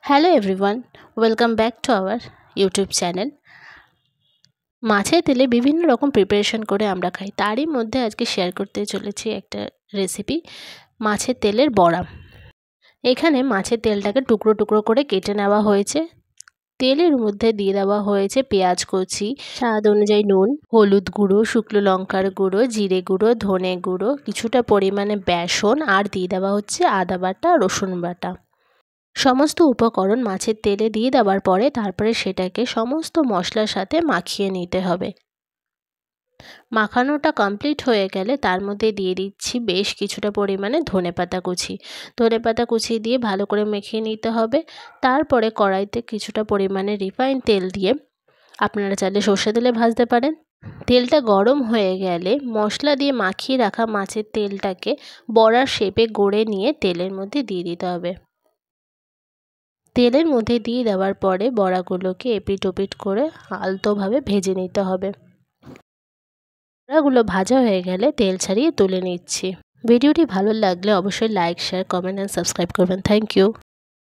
Hello everyone, welcome back to our YouTube channel. মাছের তেলে বিভিন্ন রকম প্রিপারেশন করে আমরা খাই, তারই মধ্যে আজকে শেয়ার করতে চলেছি একটা রেসিপি, মাছের তেলের বড়া। এখানে মাছের তেলটাকে টুকরো টুকরো করে কেটে নেওয়া হয়েছে। তেলের মধ্যে দিয়ে দেওয়া হয়েছে পেঁয়াজ কুচি, স্বাদ অনুযায়ী নুন, হলুদ গুঁড়ো, শুকনো লঙ্কার গুঁড়ো, জিরে গুঁড়ো, ধনে গুঁড়ো, কিছুটা পরিমাণে বেসন, আর দিয়ে দেওয়া হচ্ছে আদা বাটা, রসুন বাটা। সমস্ত উপকরণ মাছের তেলে দিয়ে দেওয়ার পরে তারপরে সেটাকে সমস্ত মশলার সাথে মাখিয়ে নিতে হবে। মাখানোটা কমপ্লিট হয়ে গেলে তার মধ্যে দিয়ে দিচ্ছি বেশ কিছুটা পরিমাণে ধনেপাতা কুচি। ধনেপাতা কুচি দিয়ে ভালো করে মেখে নিতে হবে। তারপরে কড়াইতে কিছুটা পরিমাণে রিফাইন তেল দিয়ে, আপনারা চাইলে সর্ষে তেলে ভাজতে পারেন। তেলটা গরম হয়ে গেলে মশলা দিয়ে মাখিয়ে রাখা মাছের তেলটাকে বড়ার শেপে গড়ে নিয়ে তেলের মধ্যে দিয়ে দিতে হবে। তেলের মধ্যে দিয়ে দেওয়ার পরে বড়াগুলোকে এপিট ওপিট করে আলতোভাবে ভেজে নিতে হবে। বড়াগুলো ভাজা হয়ে গেলে তেল ছাড়িয়ে তুলে নিচ্ছি। ভিডিওটি ভালো লাগলে অবশ্যই like, share, comment and subscribe করবেন। Thank you.